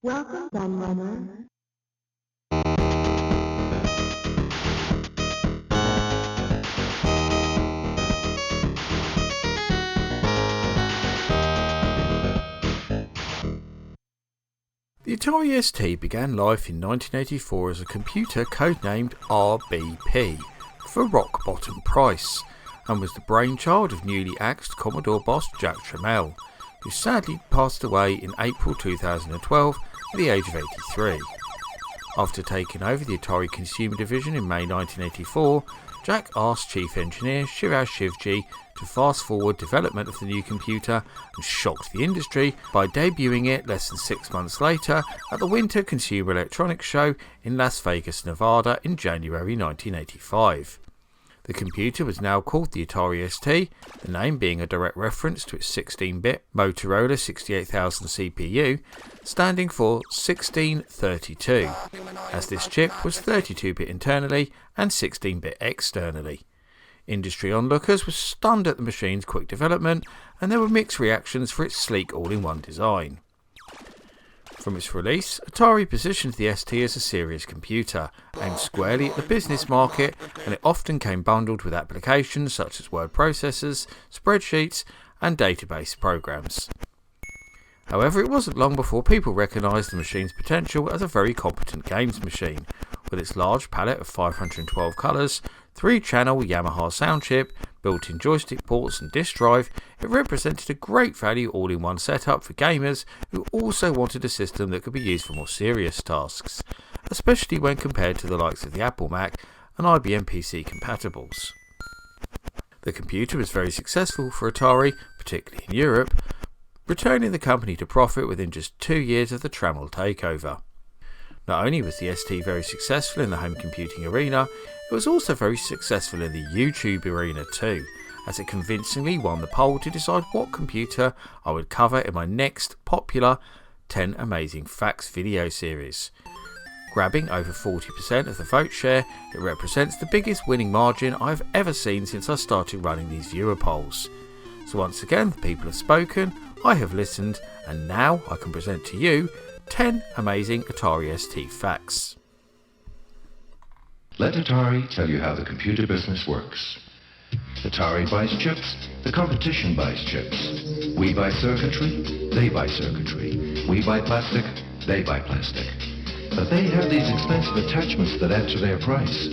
Welcome, Gunrunner. The Atari ST began life in 1984 as a computer codenamed RBP for Rock Bottom Price, and was the brainchild of newly axed Commodore boss Jack Tramiel, who sadly passed away in April 2012 at the age of 83. After taking over the Atari Consumer Division in May 1984, Jack asked Chief Engineer Shiraz Shivji to fast forward development of the new computer and shocked the industry by debuting it less than 6 months later at the Winter Consumer Electronics Show in Las Vegas, Nevada in January 1985. The computer was now called the Atari ST, the name being a direct reference to its 16-bit Motorola 68000 CPU, standing for 1632, as this chip was 32-bit internally and 16-bit externally. Industry onlookers were stunned at the machine's quick development, and there were mixed reactions for its sleek all-in-one design. From its release, Atari positioned the ST as a serious computer, aimed squarely at the business market, and it often came bundled with applications such as word processors, spreadsheets, and database programs. However, it wasn't long before people recognised the machine's potential as a very competent games machine. With its large palette of 512 colours, 3-channel Yamaha sound chip, built-in joystick ports and disk drive, it represented a great value all-in-one setup for gamers who also wanted a system that could be used for more serious tasks, especially when compared to the likes of the Apple Mac and IBM PC compatibles. The computer was very successful for Atari, particularly in Europe, returning the company to profit within just 2 years of the Tramiel takeover. Not only was the ST very successful in the home computing arena, it was also very successful in the YouTube arena too, as it convincingly won the poll to decide what computer I would cover in my next popular 10 Amazing Facts video series. Grabbing over 40% of the vote share, it represents the biggest winning margin I've ever seen since I started running these viewer polls. So once again, the people have spoken, I have listened, and now I can present to you 10 amazing Atari ST facts. Let Atari tell you how the computer business works. Atari buys chips, the competition buys chips. We buy circuitry, they buy circuitry. We buy plastic, they buy plastic. But they have these expensive attachments that add to their price.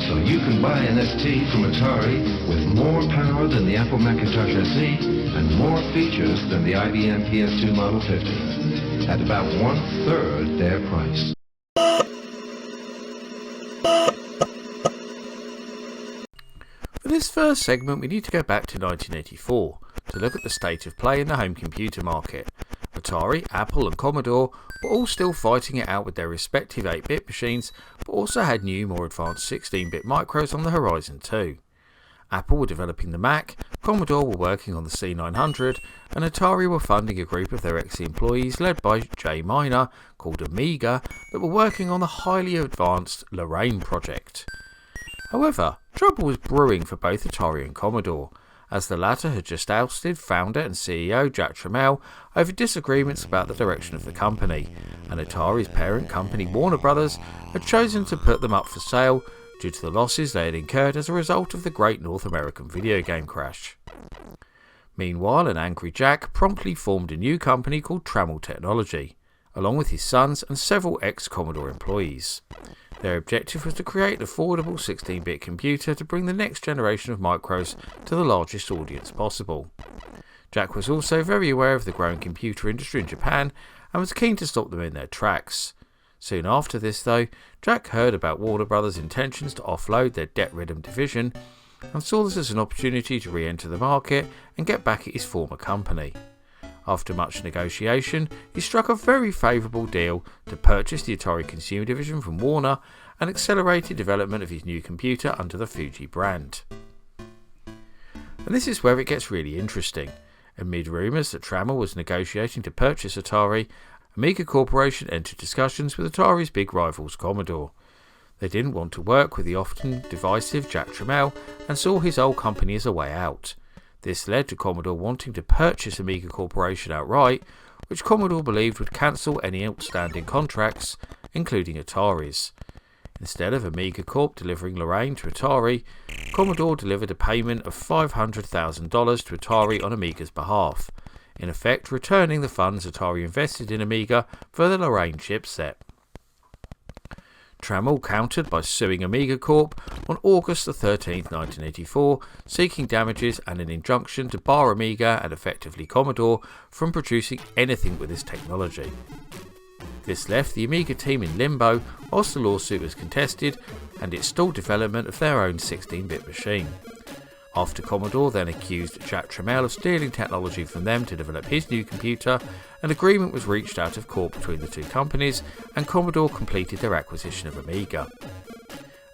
So you can buy an ST from Atari with more power than the Apple Macintosh SE and more features than the IBM PS2 Model 50 at about 1/3 their price. For this first segment, we need to go back to 1984 to look at the state of play in the home computer market. Atari, Apple and Commodore were all still fighting it out with their respective 8-bit machines, but also had new, more advanced 16-bit micros on the horizon too. Apple were developing the Mac, Commodore were working on the C900, and Atari were funding a group of their ex-employees led by Jay Miner, called Amiga, that were working on the highly advanced Lorraine project. However, trouble was brewing for both Atari and Commodore, as the latter had just ousted founder and CEO Jack Tramiel over disagreements about the direction of the company, and Atari's parent company Warner Brothers had chosen to put them up for sale due to the losses they had incurred as a result of the great North American video game crash. Meanwhile, an angry Jack promptly formed a new company called Tramiel Technology, along with his sons and several ex-Commodore employees. Their objective was to create an affordable 16-bit computer to bring the next generation of micros to the largest audience possible. Jack was also very aware of the growing computer industry in Japan and was keen to stop them in their tracks. Soon after this though, Jack heard about Warner Brothers' intentions to offload their debt-ridden division and saw this as an opportunity to re-enter the market and get back at his former company. After much negotiation, he struck a very favourable deal to purchase the Atari Consumer Division from Warner and accelerated development of his new computer under the Fuji brand. And this is where it gets really interesting. Amid rumours that Tramiel was negotiating to purchase Atari, Amiga Corporation entered discussions with Atari's big rivals Commodore. They didn't want to work with the often divisive Jack Tramiel and saw his old company as a way out. This led to Commodore wanting to purchase Amiga Corporation outright, which Commodore believed would cancel any outstanding contracts, including Atari's. Instead of Amiga Corp delivering Lorraine to Atari, Commodore delivered a payment of $500,000 to Atari on Amiga's behalf, in effect returning the funds Atari invested in Amiga for the Lorraine chipset. Tramiel countered by suing Amiga Corp on August 13, 1984, seeking damages and an injunction to bar Amiga and effectively Commodore from producing anything with this technology. This left the Amiga team in limbo whilst the lawsuit was contested and it stalled development of their own 16-bit machine. After Commodore then accused Jack Tramiel of stealing technology from them to develop his new computer, an agreement was reached out of court between the two companies and Commodore completed their acquisition of Amiga.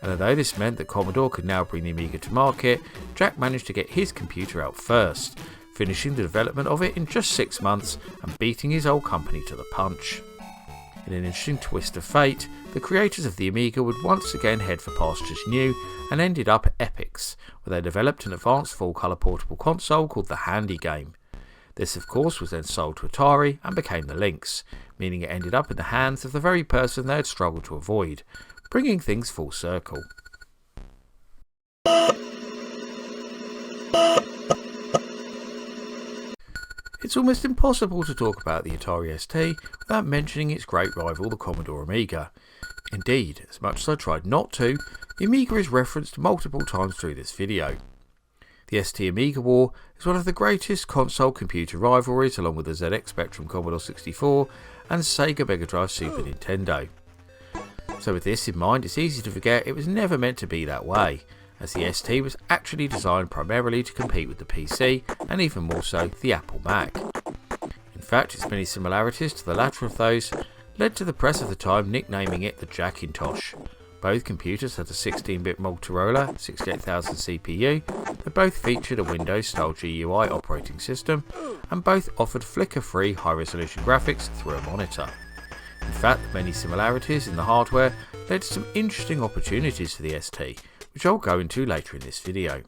And although this meant that Commodore could now bring the Amiga to market, Jack managed to get his computer out first, finishing the development of it in just 6 months and beating his old company to the punch. In an interesting twist of fate, the creators of the Amiga would once again head for pastures new and ended up at Epix, where they developed an advanced full-colour portable console called the Handy Game. This of course was then sold to Atari and became the Lynx, meaning it ended up in the hands of the very person they had struggled to avoid, bringing things full circle. It's almost impossible to talk about the Atari ST without mentioning its great rival, the Commodore Amiga. Indeed, as much as I tried not to, the Amiga is referenced multiple times through this video. The ST Amiga War is one of the greatest console computer rivalries, along with the ZX Spectrum Commodore 64 and Sega Mega Drive Super Nintendo. So with this in mind, it's easy to forget it was never meant to be that way, as the ST was actually designed primarily to compete with the PC and even more so the Apple Mac. In fact, its many similarities to the latter of those led to the press of the time nicknaming it the Jackintosh. Both computers had a 16-bit Motorola 68000 CPU, they both featured a Windows-style GUI operating system, and both offered flicker-free high-resolution graphics through a monitor. In fact, the many similarities in the hardware led to some interesting opportunities for the ST, which I'll go into later in this video.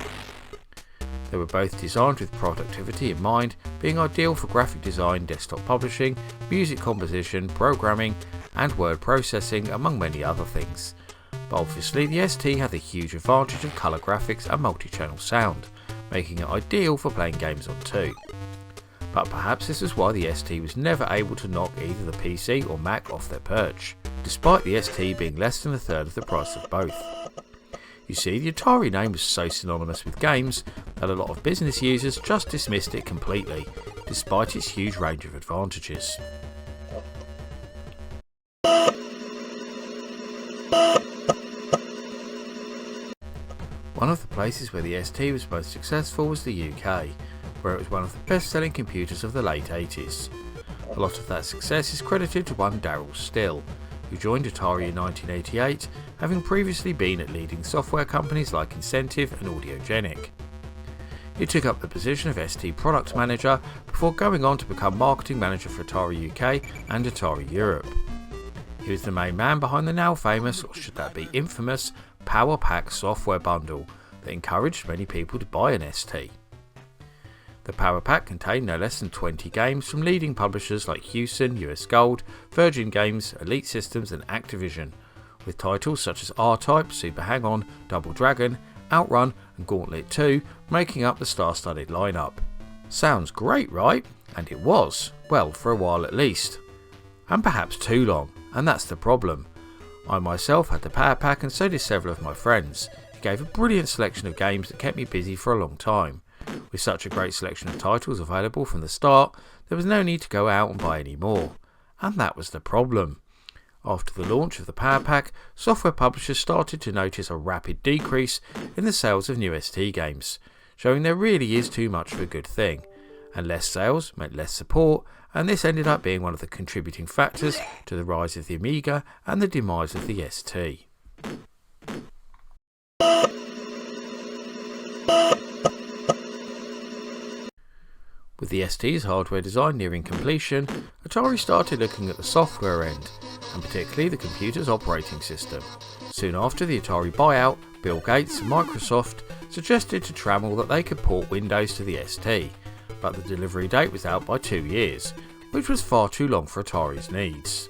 They were both designed with productivity in mind, being ideal for graphic design, desktop publishing, music composition, programming and word processing, among many other things. But obviously the ST had the huge advantage of colour graphics and multi-channel sound, making it ideal for playing games on too. But perhaps this is why the ST was never able to knock either the PC or Mac off their perch, despite the ST being less than a third of the price of both. You see, the Atari name was so synonymous with games that a lot of business users just dismissed it completely, despite its huge range of advantages. One of the places where the ST was most successful was the UK, where it was one of the best-selling computers of the late 80s. A lot of that success is credited to one Darryl Still, who joined Atari in 1988, having previously been at leading software companies like Incentive and Audiogenic. He took up the position of ST Product Manager before going on to become Marketing Manager for Atari UK and Atari Europe. He was the main man behind the now famous, or should that be infamous, Power Pack software bundle that encouraged many people to buy an ST. The Power Pack contained no less than 20 games from leading publishers like Hewson, US Gold, Virgin Games, Elite Systems and Activision, with titles such as R-Type, Super Hang-On, Double Dragon, Outrun and Gauntlet 2 making up the star-studded lineup. Sounds great, right? And it was, well, for a while at least. And perhaps too long, and that's the problem. I myself had the Power Pack and so did several of my friends. It gave a brilliant selection of games that kept me busy for a long time. With such a great selection of titles available from the start, there was no need to go out and buy any more. And that was the problem. After the launch of the Power Pack, software publishers started to notice a rapid decrease in the sales of new ST games, showing there really is too much of a good thing. And less sales meant less support, and this ended up being one of the contributing factors to the rise of the Amiga and the demise of the ST. With the ST's hardware design nearing completion, Atari started looking at the software end, and particularly the computer's operating system. Soon after the Atari buyout, Bill Gates and Microsoft suggested to Tramiel that they could port Windows to the ST, but the delivery date was out by 2 years, which was far too long for Atari's needs.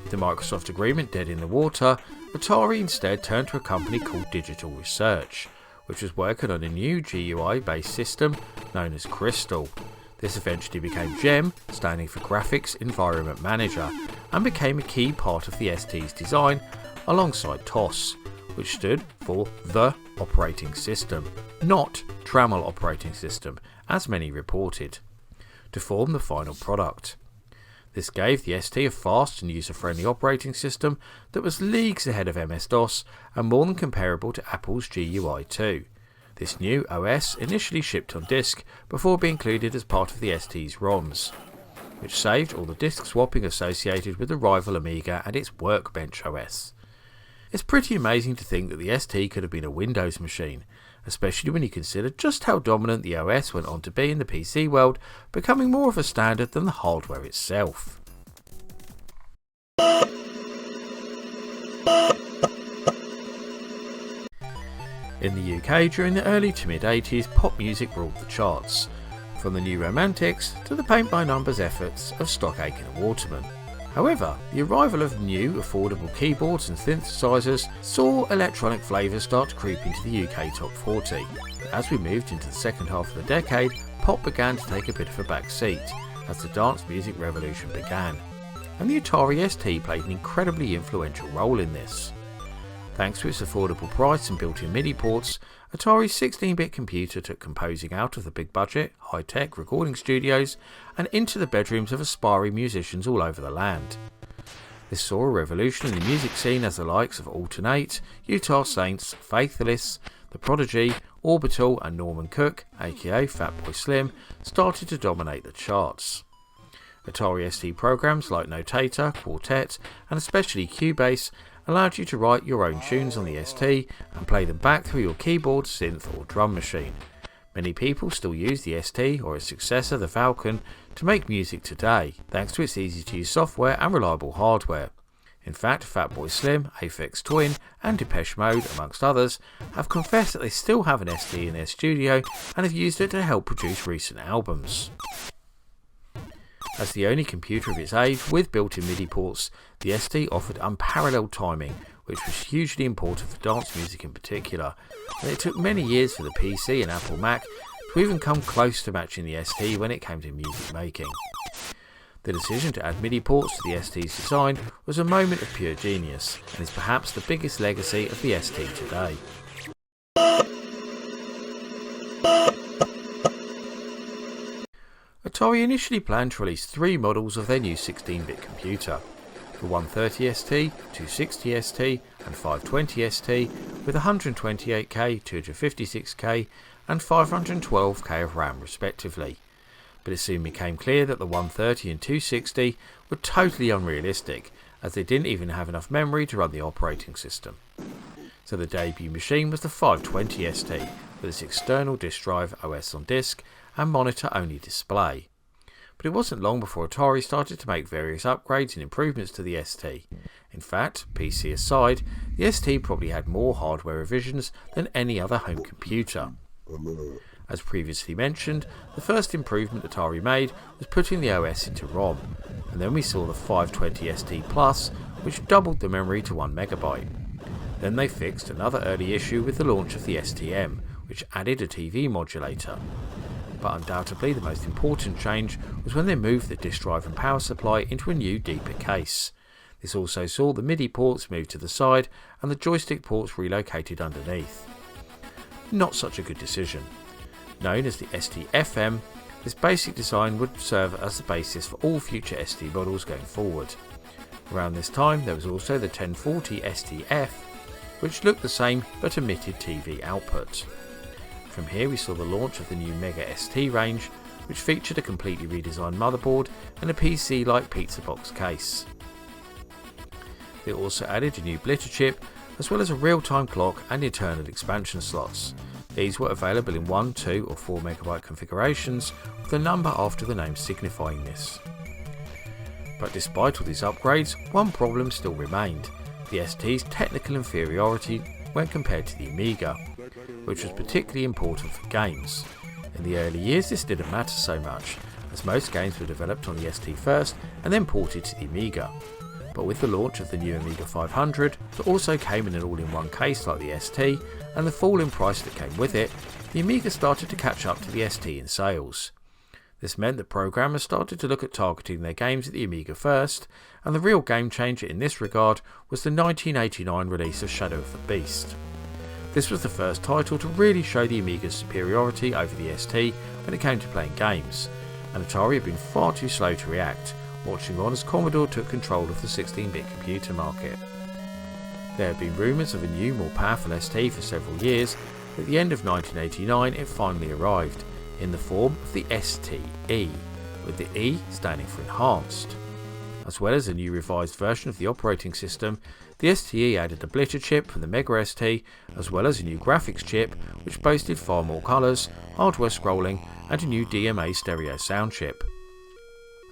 With the Microsoft agreement dead in the water, Atari instead turned to a company called Digital Research, which was working on a new GUI based system known as Crystal. This eventually became GEM, standing for Graphics Environment Manager, and became a key part of the ST's design alongside TOS, which stood for The Operating System, not Tramiel Operating System, as many reported, to form the final product. This gave the ST a fast and user-friendly operating system that was leagues ahead of MS-DOS and more than comparable to Apple's GUI 2. This new OS initially shipped on disk before being included as part of the ST's ROMs, which saved all the disk swapping associated with the rival Amiga and its Workbench OS. It's pretty amazing to think that the ST could have been a Windows machine, especially when you consider just how dominant the OS went on to be in the PC world, becoming more of a standard than the hardware itself. In the UK during the early to mid 80s, pop music ruled the charts, from the New Romantics to the paint-by-numbers efforts of Stock Aitken and Waterman. However, the arrival of new, affordable keyboards and synthesizers saw electronic flavours start to creep into the UK top 40. As we moved into the second half of the decade, pop began to take a bit of a back seat, as the dance music revolution began, and the Atari ST played an incredibly influential role in this. Thanks to its affordable price and built-in MIDI ports, Atari's 16-bit computer took composing out of the big-budget, high-tech recording studios and into the bedrooms of aspiring musicians all over the land. This saw a revolution in the music scene as the likes of Alternate, Utah Saints, Faithless, The Prodigy, Orbital and Norman Cook, aka Fatboy Slim, started to dominate the charts. Atari ST programs like Notator, Quartet and especially Cubase allowed you to write your own tunes on the ST and play them back through your keyboard, synth or drum machine. Many people still use the ST or its successor, the Falcon, to make music today, thanks to its easy to use software and reliable hardware. In fact, Fatboy Slim, Aphex Twin and Depeche Mode, amongst others, have confessed that they still have an ST in their studio and have used it to help produce recent albums. As the only computer of its age with built-in MIDI ports, the ST offered unparalleled timing, which was hugely important for dance music in particular, and it took many years for the PC and Apple Mac to even come close to matching the ST when it came to music making. The decision to add MIDI ports to the ST's design was a moment of pure genius, and is perhaps the biggest legacy of the ST today. Atari initially planned to release 3 models of their new 16-bit computer, the 130 ST, 260 ST and 520 ST, with 128K, 256K and 512K of RAM respectively. But it soon became clear that the 130 and 260 were totally unrealistic, as they didn't even have enough memory to run the operating system. So the debut machine was the 520 ST, with its external disk drive, OS on disk and monitor only display. But it wasn't long before Atari started to make various upgrades and improvements to the ST. In fact, PC aside, the ST probably had more hardware revisions than any other home computer. As previously mentioned, the first improvement Atari made was putting the OS into ROM, and then we saw the 520 ST Plus, which doubled the memory to 1MB. Then they fixed another early issue with the launch of the STM, which added a TV modulator. But undoubtedly the most important change was when they moved the disk drive and power supply into a new, deeper case. This also saw the MIDI ports moved to the side and the joystick ports relocated underneath. Not such a good decision. Known as the STFM, this basic design would serve as the basis for all future ST models going forward. Around this time there was also the 1040 STF, which looked the same but omitted TV output. From here we saw the launch of the new Mega ST range, which featured a completely redesigned motherboard and a PC-like pizza box case. They also added a new blitter chip, as well as a real-time clock and internal expansion slots. These were available in 1, 2 or 4MB configurations, with a number after the name signifying this. But despite all these upgrades, one problem still remained: the ST's technical inferiority when compared to the Amiga, which was particularly important for games. In the early years this didn't matter so much, as most games were developed on the ST first and then ported to the Amiga. But with the launch of the new Amiga 500 that also came in an all-in-one case like the ST and the fall in price that came with it, the Amiga started to catch up to the ST in sales. This meant that programmers started to look at targeting their games at the Amiga first, and the real game changer in this regard was the 1989 release of Shadow of the Beast. This was the first title to really show the Amiga's superiority over the ST when it came to playing games, and Atari had been far too slow to react, watching on as Commodore took control of the 16-bit computer market. There had been rumours of a new, more powerful ST for several years, but at the end of 1989 it finally arrived, in the form of the STe, with the E standing for Enhanced. As well as a new revised version of the operating system, the STe added a blitter chip for the Mega ST, as well as a new graphics chip which boasted far more colours, hardware scrolling and a new DMA stereo sound chip.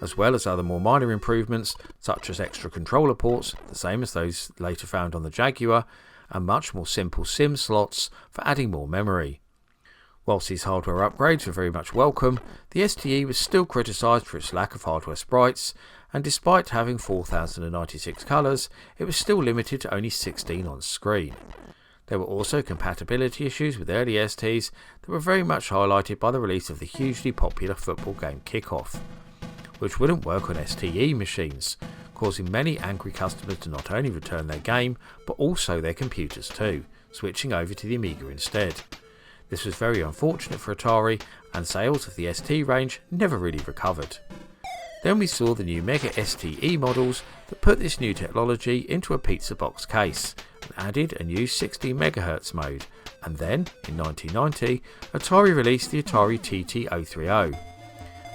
As well as other more minor improvements such as extra controller ports, the same as those later found on the Jaguar, and much more simple SIM slots for adding more memory. Whilst these hardware upgrades were very much welcome, the STe was still criticised for its lack of hardware sprites, and despite having 4096 colours, it was still limited to only 16 on screen. There were also compatibility issues with early STs that were very much highlighted by the release of the hugely popular football game Kickoff, which wouldn't work on STe machines, causing many angry customers to not only return their game, but also their computers too, switching over to the Amiga instead. This was very unfortunate for Atari, and sales of the ST range never really recovered. Then we saw the new Mega STe models that put this new technology into a pizza box case and added a new 16 MHz mode, and then, in 1990, Atari released the Atari TT-030,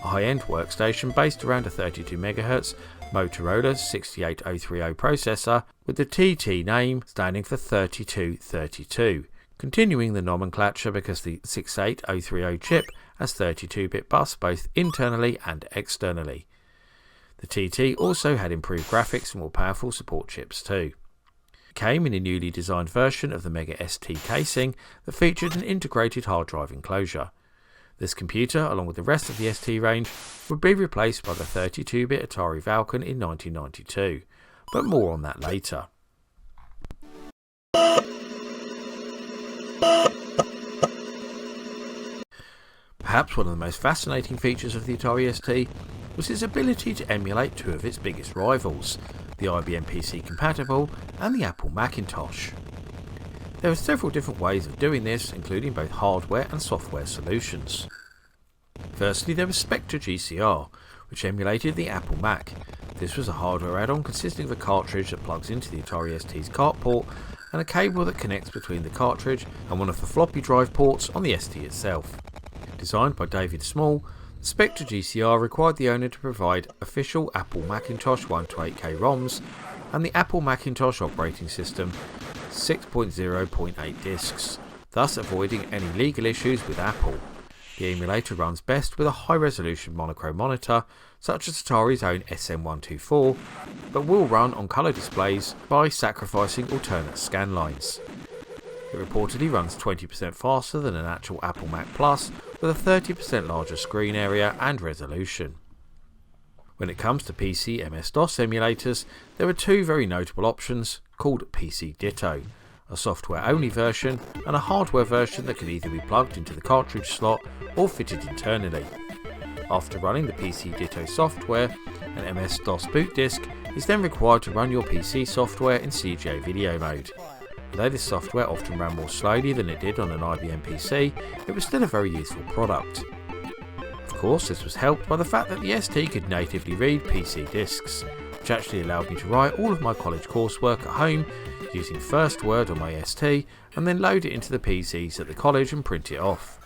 a high-end workstation based around a 32 MHz Motorola 68030 processor, with the TT name standing for 3232. Continuing the nomenclature because the 68030 chip has 32-bit bus both internally and externally. The TT also had improved graphics and more powerful support chips too. It came in a newly designed version of the Mega ST casing that featured an integrated hard drive enclosure. This computer, along with the rest of the ST range, would be replaced by the 32-bit Atari Falcon in 1992, but more on that later. Perhaps one of the most fascinating features of the Atari ST was its ability to emulate two of its biggest rivals, the IBM PC Compatible and the Apple Macintosh. There were several different ways of doing this, including both hardware and software solutions. Firstly, there was Spectre GCR, which emulated the Apple Mac. This was a hardware add-on consisting of a cartridge that plugs into the Atari ST's cart port and a cable that connects between the cartridge and one of the floppy drive ports on the ST itself. Designed by David Small, the Spectre GCR required the owner to provide official Apple Macintosh 128K ROMs and the Apple Macintosh operating system 6.0.8 discs, thus avoiding any legal issues with Apple. The emulator runs best with a high-resolution monochrome monitor, such as Atari's own SM124, but will run on colour displays by sacrificing alternate scan lines. It reportedly runs 20% faster than an actual Apple Mac Plus, with a 30% larger screen area and resolution. When it comes to PC MS-DOS emulators, there are two very notable options called PC Ditto, a software-only version, and a hardware version that can either be plugged into the cartridge slot or fitted internally. After running the PC Ditto software, an MS-DOS boot disk is then required to run your PC software in CGA video mode. Although this software often ran more slowly than it did on an IBM PC, it was still a very useful product. Of course, this was helped by the fact that the ST could natively read PC disks, which actually allowed me to write all of my college coursework at home using First Word on my ST and then load it into the PCs at the college and print it off.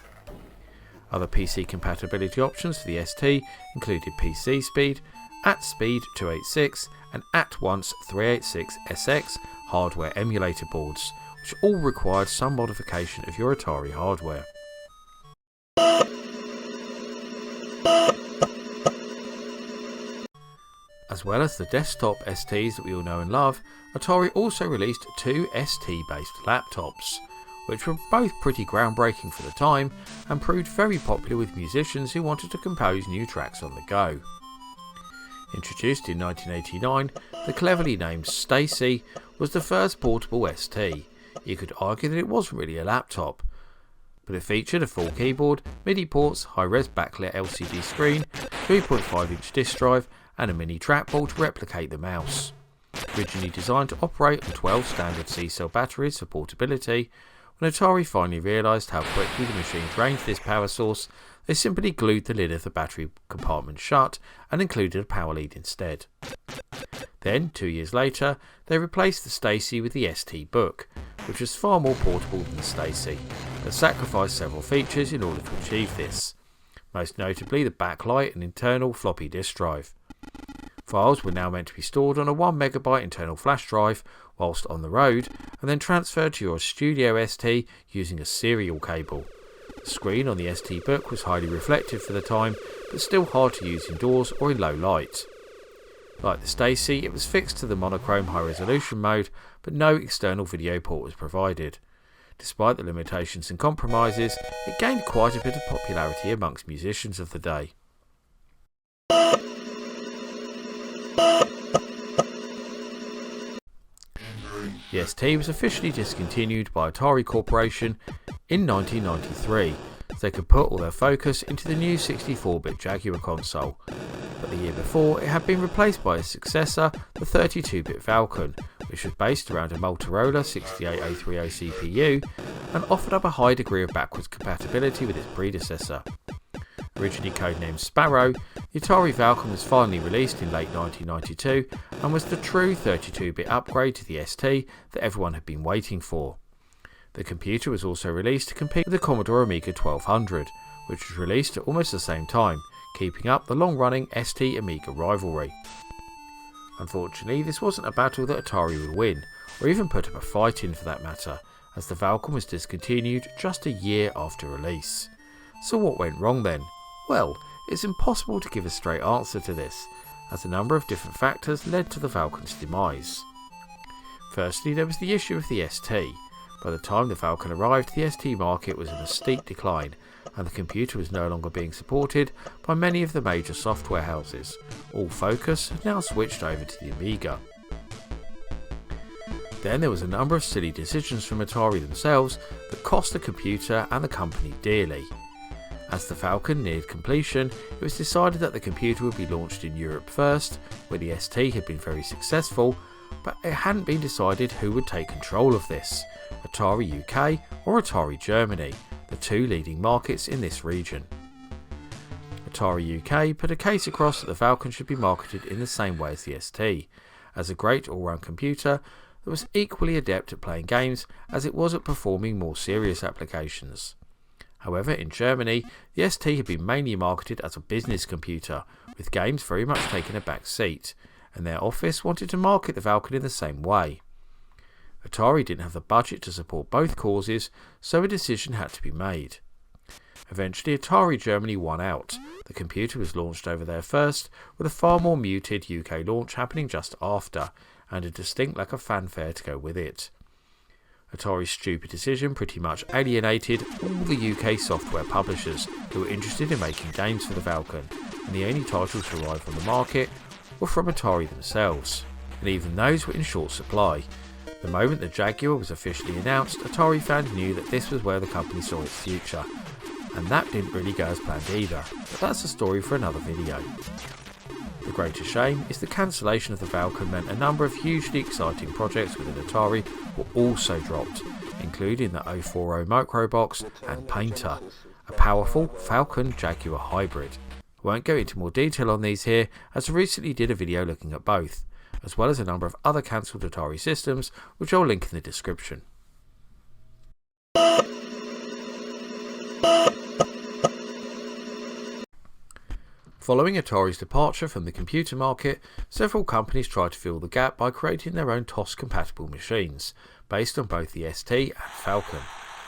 Other PC compatibility options for the ST included PC Speed, AtSpeed 286 and AtOnce 386SX hardware emulator boards, which all required some modification of your Atari hardware. As well as the desktop STs that we all know and love, Atari also released two ST-based laptops, which were both pretty groundbreaking for the time and proved very popular with musicians who wanted to compose new tracks on the go. Introduced in 1989, the cleverly named Stacy was the first portable ST. You could argue that it wasn't really a laptop, but it featured a full keyboard, MIDI ports, high-res backlit LCD screen, 3.5-inch disk drive and a mini trackball to replicate the mouse. Originally designed to operate on 12 standard C-cell batteries for portability, when Atari finally realised how quickly the machine drained this power source, they simply glued the lid of the battery compartment shut and included a power lead instead. Then, 2 years later, they replaced the Stacy with the ST Book, which was far more portable than the Stacy, but sacrificed several features in order to achieve this, most notably the backlight and internal floppy disk drive. Files were now meant to be stored on a 1MB internal flash drive whilst on the road, and then transferred to your Studio ST using a serial cable. The screen on the ST Book was highly reflective for the time, but still hard to use indoors or in low light. Like the Stacy, it was fixed to the monochrome high resolution mode, but no external video port was provided. Despite the limitations and compromises, it gained quite a bit of popularity amongst musicians of the day. The ST was officially discontinued by Atari Corporation in 1993, so they could put all their focus into the new 64-bit Jaguar console. But the year before, it had been replaced by its successor, the 32-bit Falcon, which was based around a Motorola 68A30 CPU and offered up a high degree of backwards compatibility with its predecessor. Originally codenamed Sparrow, the Atari Falcon was finally released in late 1992 and was the true 32-bit upgrade to the ST that everyone had been waiting for. The computer was also released to compete with the Commodore Amiga 1200, which was released at almost the same time, keeping up the long-running ST Amiga rivalry. Unfortunately, this wasn't a battle that Atari would win, or even put up a fight in for that matter, as the Falcon was discontinued just a year after release. So what went wrong then? Well, it's impossible to give a straight answer to this, as a number of different factors led to the Falcon's demise. Firstly, there was the issue of the ST. By the time the Falcon arrived, the ST market was in a steep decline, and the computer was no longer being supported by many of the major software houses. All focus had now switched over to the Amiga. Then there was a number of silly decisions from Atari themselves that cost the computer and the company dearly. As the Falcon neared completion, it was decided that the computer would be launched in Europe first, where the ST had been very successful, but it hadn't been decided who would take control of this, Atari UK or Atari Germany, the two leading markets in this region. Atari UK put a case across that the Falcon should be marketed in the same way as the ST, as a great all-round computer that was equally adept at playing games as it was at performing more serious applications. However, in Germany, the ST had been mainly marketed as a business computer, with games very much taking a back seat, and their office wanted to market the Falcon in the same way. Atari didn't have the budget to support both causes, so a decision had to be made. Eventually, Atari Germany won out. The computer was launched over there first, with a far more muted UK launch happening just after, and a distinct lack of fanfare to go with it. Atari's stupid decision pretty much alienated all the UK software publishers who were interested in making games for the Falcon, and the only titles to arrive on the market were from Atari themselves, and even those were in short supply. The moment the Jaguar was officially announced, Atari fans knew that this was where the company saw its future, and that didn't really go as planned either, but that's a story for another video. The greater shame is the cancellation of the Falcon meant a number of hugely exciting projects within Atari were also dropped, including the 040 Microbox and Painter, a powerful Falcon Jaguar hybrid. I won't go into more detail on these here, as I recently did a video looking at both, as well as a number of other cancelled Atari systems, which I'll link in the description. Following Atari's departure from the computer market, several companies tried to fill the gap by creating their own TOS-compatible machines, based on both the ST and Falcon,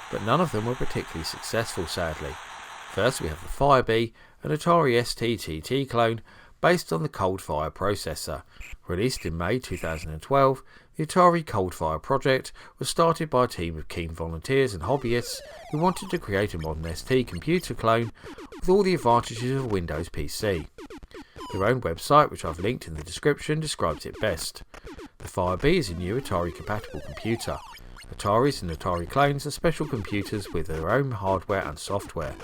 but none of them were particularly successful, sadly. First we have the Firebee, an Atari ST TT clone, based on the Coldfire processor. Released in May 2012, the Atari Coldfire project was started by a team of keen volunteers and hobbyists who wanted to create a modern ST computer clone with all the advantages of a Windows PC. Their own website, which I've linked in the description, describes it best. The Firebee is a new Atari-compatible computer. Ataris and Atari clones are special computers with their own hardware and software.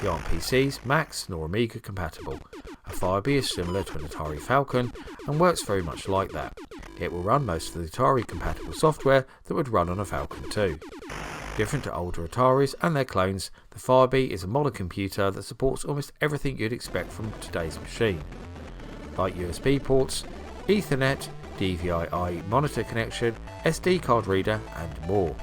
They aren't PCs, Macs, nor Amiga compatible. A Firebee is similar to an Atari Falcon and works very much like that. It will run most of the Atari compatible software that would run on a Falcon too. Different to older Ataris and their clones, the Firebee is a modern computer that supports almost everything you'd expect from today's machine, like USB ports, Ethernet, DVI monitor connection, SD card reader and more.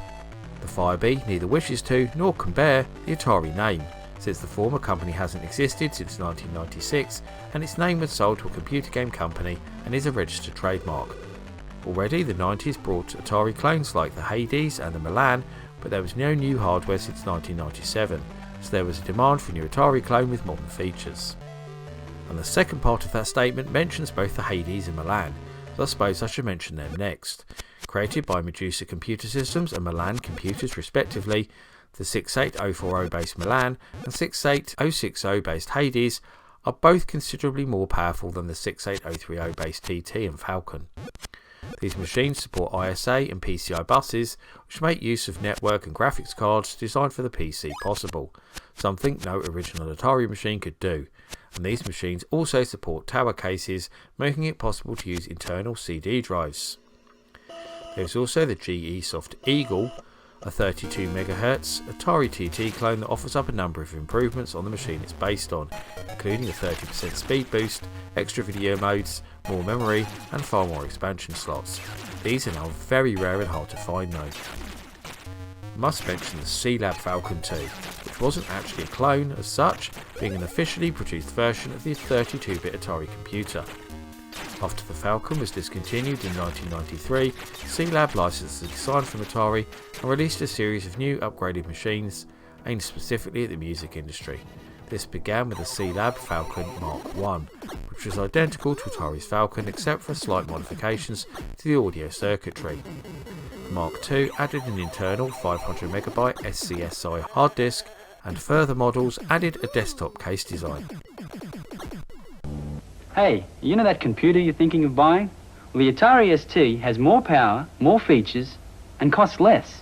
The Firebee neither wishes to nor can bear the Atari name, since the former company hasn't existed since 1996 and its name was sold to a computer game company and is a registered trademark. Already the 90s brought Atari clones like the Hades and the Milan, but there was no new hardware since 1997, so there was a demand for a new Atari clone with modern features. And the second part of that statement mentions both the Hades and Milan, so I suppose I should mention them next. Created by Medusa Computer Systems and Milan Computers respectively, the 68040 based Milan and 68060 based Hades are both considerably more powerful than the 68030 based TT and Falcon. These machines support ISA and PCI buses, which make use of network and graphics cards designed for the PC possible, something no original Atari machine could do. And these machines also support tower cases, making it possible to use internal CD drives. There is also the GE Soft Eagle, a 32 MHz Atari TT clone that offers up a number of improvements on the machine it's based on, including a 30% speed boost, extra video modes, more memory and far more expansion slots. These are now very rare and hard to find though. I must mention the C-Lab Falcon 2, which wasn't actually a clone as such, being an officially produced version of the 32-bit Atari computer. After the Falcon was discontinued in 1993, C-Lab licensed the design from Atari and released a series of new upgraded machines aimed specifically at the music industry. This began with the C-Lab Falcon Mark I, which was identical to Atari's Falcon except for slight modifications to the audio circuitry. Mark II added an internal 500MB SCSI hard disk, and further models added a desktop case design. Hey, you know that computer you're thinking of buying? Well, the Atari ST has more power, more features, and costs less.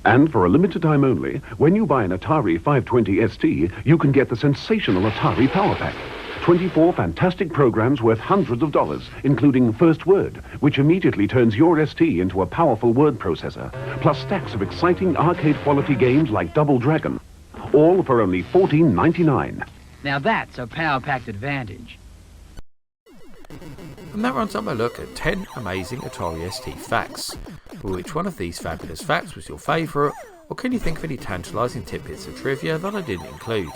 And for a limited time only, when you buy an Atari 520 ST, you can get the sensational Atari Power Pack. 24 fantastic programs worth hundreds of dollars, including First Word, which immediately turns your ST into a powerful word processor, plus stacks of exciting arcade-quality games like Double Dragon, all for only $14.99. Now that's a power-packed advantage. And that runs up my look at 10 amazing Atari ST facts. But which one of these fabulous facts was your favourite, or can you think of any tantalising tidbits of trivia that I didn't include?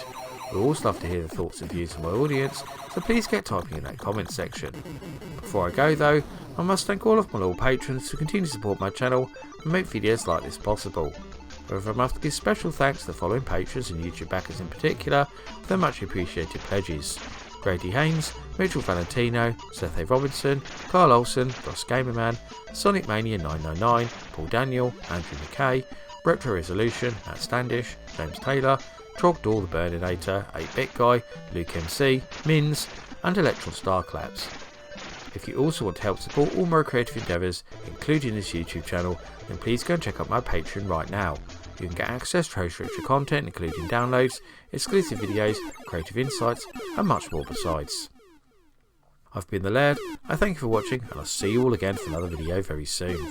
We'd always love to hear the thoughts and views of my audience, so please get typing in that comment section. Before I go though, I must thank all of my loyal patrons who continue to support my channel and make videos like this possible. However, I must give special thanks to the following patrons and YouTube backers in particular for their much appreciated pledges: Grady Haynes, Mitchell Valentino, Seth A. Robinson, Carl Olsen, Ross Gamerman, Sonic Mania 999, Paul Daniel, Andrew McKay, Retro Resolution, Matt Standish, James Taylor, Trogdor the Burninator, 8-Bit Guy, Luke MC, Mins, and Electron Starclaps. If you also want to help support all my creative endeavours, including this YouTube channel, then please go and check out my Patreon right now. You can get access to host richer content including downloads, exclusive videos, creative insights, and much more besides. I've been the Laird, I thank you for watching, and I'll see you all again for another video very soon.